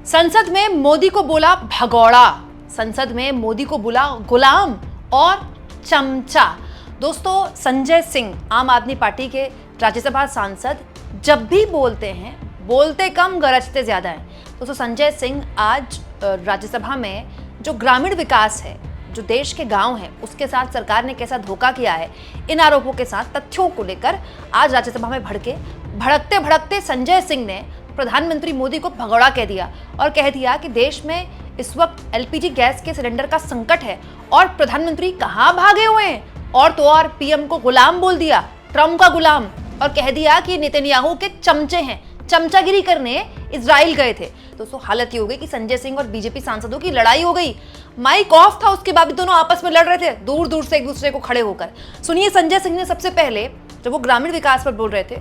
संसद में मोदी को बोला भगौड़ा, संसद में मोदी को बोला गुलाम और चमचा। दोस्तों, संजय सिंह आम आदमी पार्टी के राज्यसभा सांसद जब भी बोलते हैं, बोलते कम गरजते ज्यादा हैं। दोस्तों, संजय सिंह आज राज्यसभा में जो ग्रामीण विकास है, जो देश के गांव हैं, उसके साथ सरकार ने कैसा धोखा किया है, इन आरोपों के साथ तथ्यों को लेकर आज राज्यसभा में भड़कते भड़कते संजय सिंह ने प्रधानमंत्री मोदी को भगौड़ा कह दिया और कह दिया कि देश में इस वक्त एलपीजी गैस के सिलेंडर का संकट है और प्रधानमंत्री कहां भागे हुए हैं। और तो और पीएम को गुलाम बोल दिया, ट्रम्प का गुलाम, और कह दिया कि नेतन्याहू के चमचे हैं, चमचागिरी करने इजराइल गए थे। दोस्तों, हालत ये हो गई कि संजय सिंह और बीजेपी सांसदों की लड़ाई हो गई। माइक ऑफ था, उसके बाद भी दोनों आपस में लड़ रहे थे, दूर दूर से एक दूसरे को खड़े होकर। सुनिए, संजय सिंह ने सबसे पहले जब वो ग्रामीण विकास पर बोल रहे थे,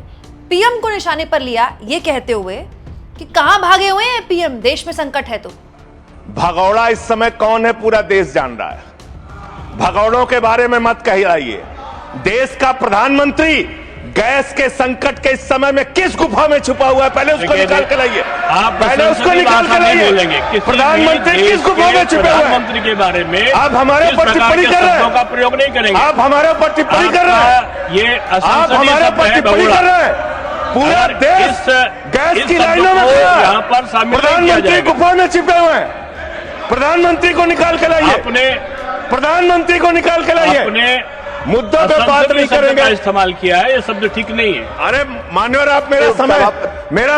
पीएम को निशाने पर लिया, ये कहते हुए कि कहां भागे हुए हैं पीएम, देश में संकट है। तो भगौड़ा इस समय कौन है पूरा देश जान रहा है। भगौड़ों के बारे में मत कहिए। देश का प्रधानमंत्री गैस के संकट के इस समय में किस गुफा में छुपा हुआ है, पहले उसको निकाल के लाइए। पहले उसको निकाल के लाइए। प्रधानमंत्री किस गुफा में छुपे हुए हैं? मंत्री के बारे में आप हमारे ऊपर टिप्पणी कर रहे हैं, का प्रयोग नहीं करेंगे। आप हमारे ऊपर टिप्पणी कर रहे हैं, ये आप हमारे ऊपर टिप्पणी कर रहे हैं। पूरा देश गैस की लाइनों में यहाँ पर प्रधानमंत्री गुफा में छिपे हुए हैं। प्रधानमंत्री को निकाल के लाइए, प्रधानमंत्री को निकाल के लाइए। मुद्दों पे बात नहीं करेंगे। इस्तेमाल किया है, ये शब्द ठीक नहीं है। अरे मान्यवर, आप मेरा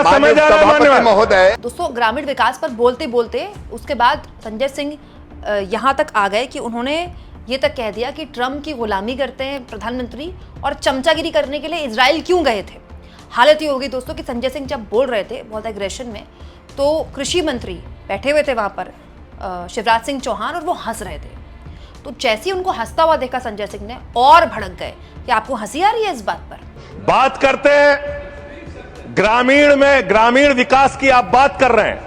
समय जा रहा है मान्यवर महोदय। दोस्तों, ग्रामीण विकास पर बोलते बोलते उसके बाद संजय सिंह यहाँ तक आ गए कि उन्होंने ये तक कह दिया कि ट्रम्प की गुलामी करते हैं प्रधानमंत्री और चमचागिरी करने के लिए इजराइल क्यों गए थे। हालत ये हो गई दोस्तों कि संजय सिंह जब बोल रहे थे बहुत एग्रेशन में, तो कृषि मंत्री बैठे हुए थे वहां पर, शिवराज सिंह चौहान, और वो हंस रहे थे। तो जैसे ही उनको हंसता हुआ देखा संजय सिंह ने, और भड़क गए कि आपको हंसी आ रही है इस बात पर। बात करते हैं ग्रामीण विकास की, आप बात कर रहे हैं।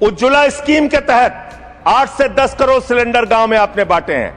उज्ज्वला स्कीम के तहत 8 से 10 करोड़ सिलेंडर गांव में आपने बांटे हैं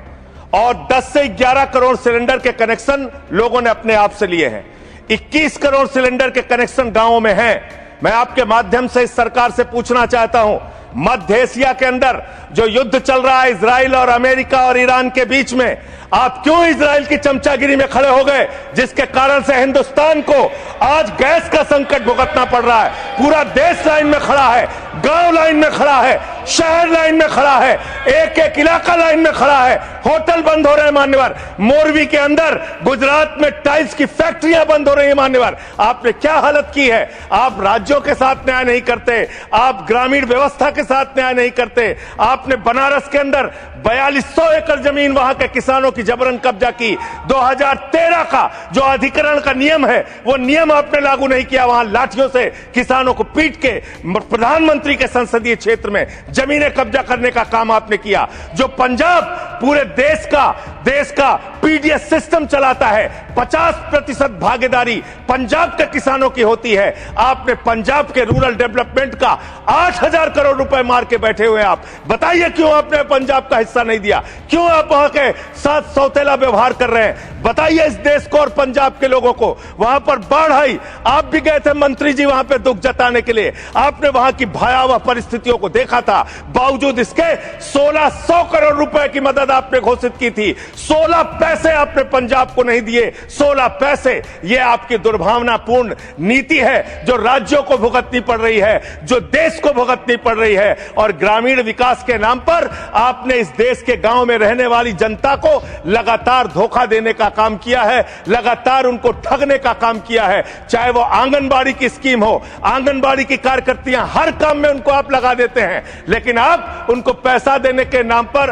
और 10 से 11 करोड़ सिलेंडर के कनेक्शन लोगों ने अपने आप से लिए हैं। 21 करोड़ सिलेंडर के कनेक्शन गांवों में हैं। मैं आपके माध्यम से इस सरकार से पूछना चाहता हूं, मध्य एशिया के अंदर जो युद्ध चल रहा है इजराइल और अमेरिका और ईरान के बीच में, आप क्यों इजराइल की चमचागिरी में खड़े हो गए, जिसके कारण से हिंदुस्तान को आज गैस का संकट भुगतना पड़ रहा है। पूरा देश लाइन में खड़ा है, गांव लाइन में खड़ा है, शहर लाइन में खड़ा है, एक एक इलाका लाइन में खड़ा है। होटल बंद हो रहे हैं मान्यवर। मोरवी के अंदर गुजरात में टाइल्स की फैक्ट्रियां बंद हो रही है मान्यवर। आपने क्या हालत की है। आप राज्यों के साथ न्याय नहीं करते, आप ग्रामीण व्यवस्था के साथ न्याय नहीं करते। आपने बनारस के अंदर 4200 एकड़ जमीन वहां के किसानों की जबरन कब्जा की। 2013 का जो अधिकरण का नियम है, वो नियम आपने लागू नहीं किया। वहां लाठियों से किसानों को पीट के प्रधानमंत्री के संसदीय क्षेत्र में जमीनें कब्जा करने का काम आपने किया। जो पंजाब पूरे देश का पीडीएस सिस्टम चलाता है, 50% भागीदारी पंजाब के किसानों की होती है। आपने पंजाब के रूरल डेवलपमेंट का 8000 करोड़ रुपए मार के बैठे हुए। आप बताइए क्यों आपने पंजाब का हिस्सा नहीं दिया, क्यों आप वहां के साथ सौतेला व्यवहार कर रहे हैं। बताइए इस देश को और पंजाब के लोगों को। वहां पर बाढ़ आई, आप भी गए थे मंत्री जी वहां पे दुख जताने के लिए। आपने वहां की भयावह परिस्थितियों को देखा था। बावजूद इसके 1600 करोड़ रुपए की मदद आपने घोषित की थी। 16 पैसे आपने पंजाब को नहीं दिए। 16 पैसे। यह आपकी दुर्भावनापूर्ण नीति है जो राज्यों को भुगतनी पड़ रही है, जो देश को भुगतनी पड़ रही है। और ग्रामीण विकास के नाम पर आपने इस देश के गांव में रहने वाली जनता को लगातार धोखा देने का काम किया है, लगातार उनको ठगने का काम किया है। चाहे वो आंगनबाड़ी की स्कीम हो, आंगनबाड़ी की कार्यकर्तियां, हर काम में उनको आप लगा देते हैं, लेकिन आप उनको पैसा देने के नाम पर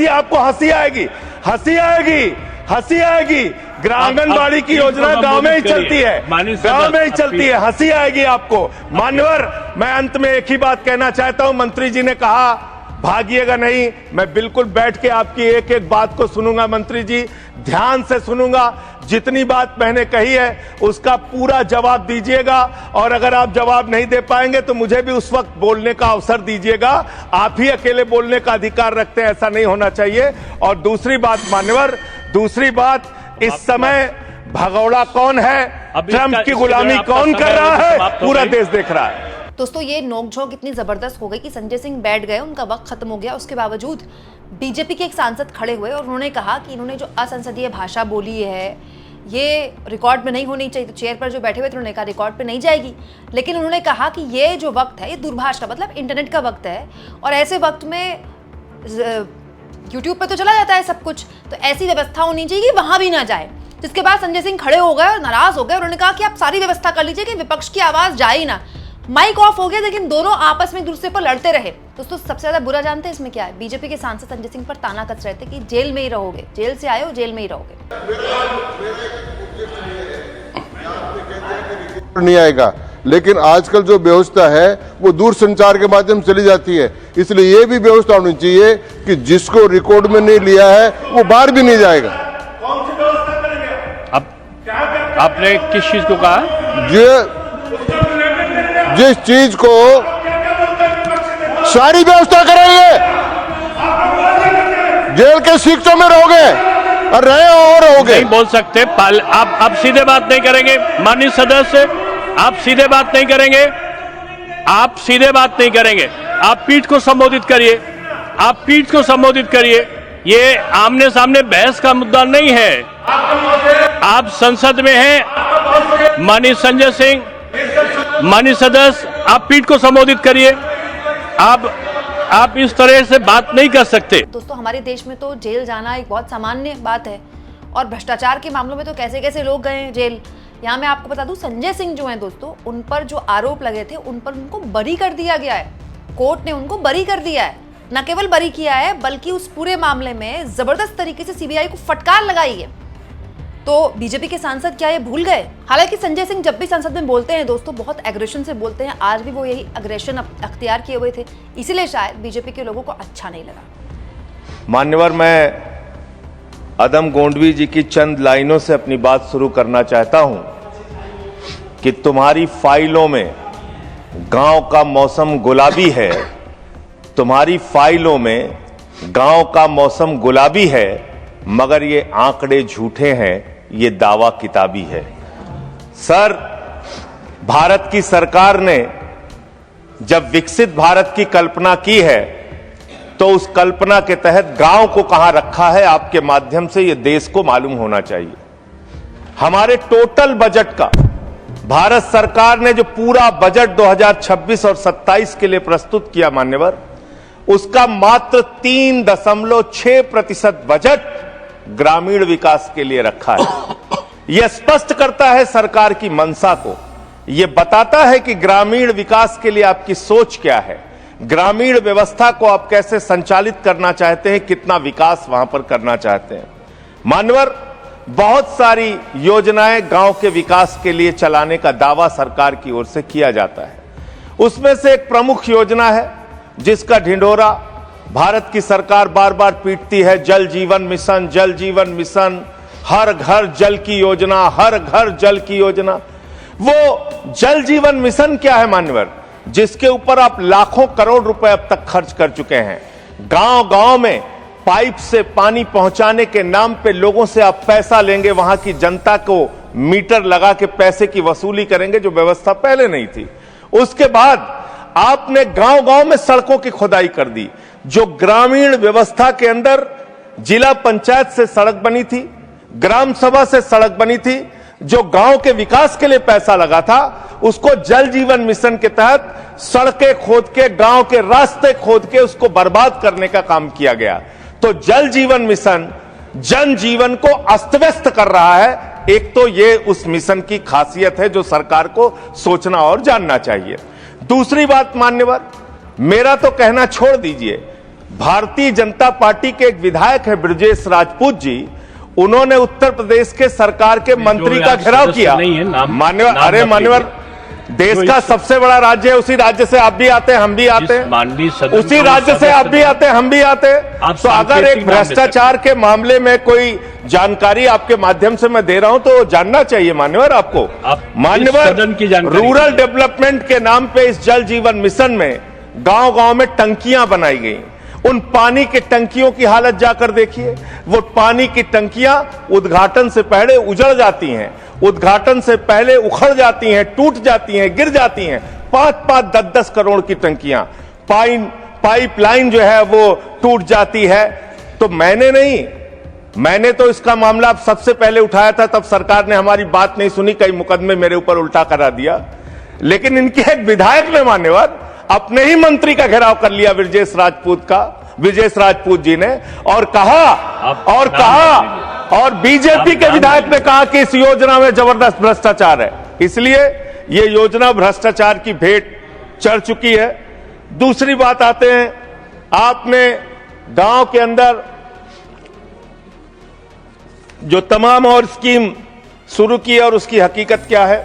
आपको हंसी आएगी, हंसी आएगी, हंसी आएगी। आंगनबाड़ी की योजना गांव में ही चलती है, गांव में ही चलती है, हंसी आएगी आपको। मान्यवर, मैं अंत में एक ही बात कहना चाहता हूं। मंत्री जी ने कहा भागिएगा नहीं, मैं बिल्कुल बैठ के आपकी एक एक बात को सुनूंगा। मंत्री जी, ध्यान से सुनूंगा। जितनी बात मैंने कही है उसका पूरा जवाब दीजिएगा, और अगर आप जवाब नहीं दे पाएंगे तो मुझे भी उस वक्त बोलने का अवसर दीजिएगा। आप ही अकेले बोलने का अधिकार रखते हैं, ऐसा नहीं होना चाहिए। और दूसरी बात मान्यवर, दूसरी बात, इस समय भगौड़ा कौन है, ट्रंप की गुलामी कौन कर रहा है, पूरा देश देख रहा है। दोस्तों ये नोकझोंक इतनी ज़बरदस्त हो गई कि संजय सिंह बैठ गए, उनका वक्त खत्म हो गया। उसके बावजूद बीजेपी के एक सांसद खड़े हुए और उन्होंने कहा कि इन्होंने जो असंसदीय भाषा बोली है ये रिकॉर्ड में नहीं होनी चाहिए। तो चेयर पर जो बैठे हुए थे उन्होंने कहा रिकॉर्ड पे नहीं जाएगी, लेकिन उन्होंने कहा कि ये जो वक्त है ये दूरभाष का मतलब इंटरनेट का वक्त है और ऐसे वक्त में यूट्यूब पे तो चला जाता है सब कुछ, तो ऐसी व्यवस्था होनी चाहिए कि वहां भी ना जाए। जिसके बाद संजय सिंह खड़े हो गए और नाराज हो गए। उन्होंने कहा कि आप सारी व्यवस्था कर लीजिए कि विपक्ष की आवाज जाए ही ना। माइक ऑफ हो गया, लेकिन दोनों आपस में एक दूसरे पर लड़ते रहे। दोस्तों सबसे ज्यादा बुरा जानते हैं इसमें क्या है? बीजेपी के सांसद संजय सिंह पर ताना कस रहे थे कि जेल में ही रहोगे, जेल से आए हो जेल में ही रहोगे। नहीं आएगा, लेकिन आजकल जो व्यवस्था है वो दूर संचार के माध्यम से चली जाती है, इसलिए ये भी व्यवस्था होनी चाहिए कि जिसको रिकॉर्ड में नहीं लिया है वो बाहर भी नहीं जाएगा। अब आपने किस चीज को कहा? जिस चीज को सारी व्यवस्था कराइए, जेल के शिक्षों में रहोगे और रहे और रहोगे। नहीं बोल सकते, आप सीधे बात नहीं करेंगे माननीय सदस्य, आप सीधे बात नहीं करेंगे, आप सीधे बात नहीं करेंगे। आप पीठ को संबोधित करिए, आप पीठ को संबोधित करिए। ये आमने सामने बहस का मुद्दा नहीं है। आप संसद में हैं माननीय संजय सिंह, माननीय सदस्य, आप पीठ को संबोधित करिए। आप इस तरह से बात नहीं कर सकते। दोस्तों हमारे देश में तो जेल जाना एक बहुत सामान्य बात है और भ्रष्टाचार के मामलों में तो कैसे कैसे लोग गए हैं जेल। यहाँ मैं आपको बता दूं, संजय सिंह जो हैं दोस्तों, उन पर जो आरोप लगे थे उन पर उनको बरी कर दिया गया है। कोर्ट ने उनको बरी कर दिया है, न केवल बरी किया है बल्कि उस पूरे मामले में जबरदस्त तरीके से सीबीआई को फटकार लगाई है। तो बीजेपी के सांसद क्या ये भूल गए? हालांकि संजय सिंह जब भी संसद में बोलते हैं दोस्तों बहुत एग्रेशन से बोलते हैं, आज भी वो यही एग्रेशन अख्तियार किए हुए थे, इसीलिए शायद बीजेपी के लोगों को अच्छा नहीं लगा। मान्यवर, मैं अदम गोंडवी जी की चंद लाइनों से अपनी बात शुरू करना चाहता हूं कि तुम्हारी फाइलों में गांव का मौसम गुलाबी है, तुम्हारी फाइलों में गांव का मौसम गुलाबी है, मगर ये आंकड़े झूठे हैं, ये दावा किताबी है। सर, भारत की सरकार ने जब विकसित भारत की कल्पना की है तो उस कल्पना के तहत गांव को कहां रखा है आपके माध्यम से ये देश को मालूम होना चाहिए। हमारे टोटल बजट का भारत सरकार ने जो पूरा बजट 2026 और 27 के लिए प्रस्तुत किया मान्यवर, उसका मात्र 3.6% बजट ग्रामीण विकास के लिए रखा है। यह स्पष्ट करता है सरकार की मंशा को, यह बताता है कि ग्रामीण विकास के लिए आपकी सोच क्या है, ग्रामीण व्यवस्था को आप कैसे संचालित करना चाहते हैं, कितना विकास वहां पर करना चाहते हैं। मान्यवर, बहुत सारी योजनाएं गांव के विकास के लिए चलाने का दावा सरकार की ओर से किया जाता है। उसमें से एक प्रमुख योजना है जिसका ढिंढोरा भारत की सरकार बार बार पीटती है, जल जीवन मिशन, जल जीवन मिशन, हर घर जल की योजना, हर घर जल की योजना। वो जल जीवन मिशन क्या है मान्यवर, जिसके ऊपर आप लाखों करोड़ रुपए अब तक खर्च कर चुके हैं। गांव गांव में पाइप से पानी पहुंचाने के नाम पे लोगों से आप पैसा लेंगे, वहां की जनता को मीटर लगा के पैसे की वसूली करेंगे, जो व्यवस्था पहले नहीं थी। उसके बाद आपने गांव गांव में सड़कों की खुदाई कर दी। जो ग्रामीण व्यवस्था के अंदर जिला पंचायत से सड़क बनी थी, ग्राम सभा से सड़क बनी थी, जो गांव के विकास के लिए पैसा लगा था, उसको जल जीवन मिशन के तहत सड़कें खोद के, गांव के रास्ते खोद के उसको बर्बाद करने का काम किया गया। तो जल जीवन मिशन जन जीवन को अस्त व्यस्त कर रहा है। एक तो ये उस मिशन की खासियत है जो सरकार को सोचना और जानना चाहिए। दूसरी बात मान्यवर, मेरा तो कहना छोड़ दीजिए, भारतीय जनता पार्टी के एक विधायक है ब्रजेश राजपूत जी, उन्होंने उत्तर प्रदेश के सरकार के मंत्री का घेराव किया। मान्यवर, अरे मान्यवर, देश का सबसे बड़ा राज्य है, उसी राज्य से आप भी आते हैं, हम भी आते हैं, उसी राज्य से आप भी आते हैं, हम भी आते हैं। तो अगर एक भ्रष्टाचार के मामले में कोई जानकारी आपके माध्यम से मैं दे रहा हूं तो जानना चाहिए मान्यवर आपको। मान्यवर, रूरल डेवलपमेंट के नाम पे इस जल जीवन मिशन में गांव गांव में टंकियां बनाई गई। उन पानी की टंकियों की हालत जाकर देखिए। वो पानी की टंकियां उद्घाटन से पहले उजड़ जाती हैं, उद्घाटन से पहले उखड़ जाती हैं, टूट जाती हैं, गिर जाती हैं। 5-5, 10-10 करोड़ की टंकियां, पाइपलाइन जो है वो टूट जाती है। तो मैंने तो इसका मामला सबसे पहले उठाया था, तब सरकार ने हमारी बात नहीं सुनी, कई मुकदमे मेरे ऊपर उल्टा करा दिया। लेकिन इनके एक विधायक ने मान्यवर अपने ही मंत्री का घेराव कर लिया विजेश राजपूत जी ने, और बीजेपी के विधायक ने कहा कि इस योजना में जबरदस्त भ्रष्टाचार है। इसलिए ये योजना भ्रष्टाचार की भेंट चढ़ चुकी है। दूसरी बात आते हैं, आपने गांव के अंदर जो तमाम और स्कीम शुरू की और उसकी हकीकत क्या है,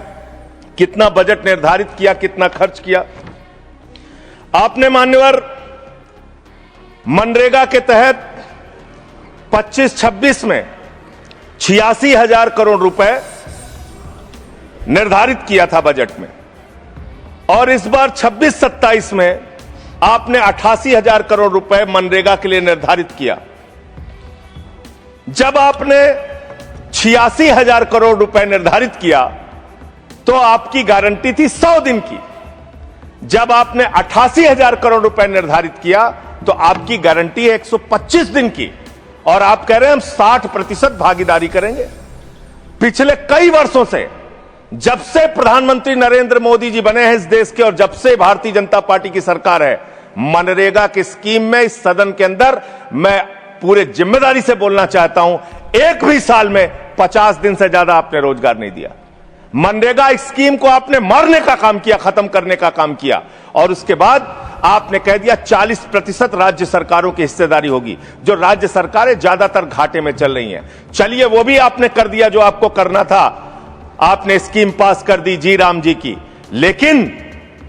कितना बजट निर्धारित किया, कितना खर्च किया। आपने मान्यवर मनरेगा के तहत 25-26 में 86,000 करोड़ रुपए निर्धारित किया था बजट में, और इस बार 26-27 में आपने 88,000 करोड़ रुपए मनरेगा के लिए निर्धारित किया। जब आपने 86,000 करोड़ रुपए निर्धारित किया तो आपकी गारंटी थी 100 दिन की। जब आपने 88,000 करोड़ रुपए निर्धारित किया तो आपकी गारंटी है 125 दिन की, और आप कह रहे हैं हम 60% भागीदारी करेंगे। पिछले कई वर्षों से, जब से प्रधानमंत्री नरेंद्र मोदी जी बने हैं इस देश के, और जब से भारतीय जनता पार्टी की सरकार है, मनरेगा की स्कीम में इस सदन के अंदर मैं पूरे जिम्मेदारी से बोलना चाहता हूं, एक भी साल में 50 दिन से ज्यादा आपने रोजगार नहीं दिया। मनरेगा स्कीम को आपने मारने का काम किया, खत्म करने का काम किया, और उसके बाद आपने कह दिया 40% राज्य सरकारों की हिस्सेदारी होगी। जो राज्य सरकारें ज्यादातर घाटे में चल रही हैं, चलिए वो भी आपने कर दिया जो आपको करना था, आपने स्कीम पास कर दी जी राम जी की। लेकिन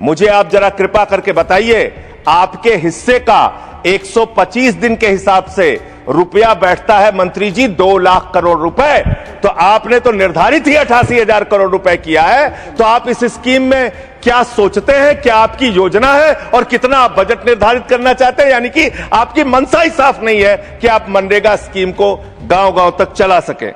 मुझे आप जरा कृपा करके बताइए, आपके हिस्से का 125 दिन के हिसाब से रुपया बैठता है मंत्री जी 2 लाख करोड़ रुपए, तो आपने तो निर्धारित ही 88,000 करोड़ रुपए किया है। तो आप इस स्कीम में क्या सोचते हैं, क्या आपकी योजना है, और कितना आप बजट निर्धारित करना चाहते हैं? यानी कि आपकी मंशा ही साफ नहीं है कि आप मनरेगा स्कीम को गांव-गांव तक चला सकें।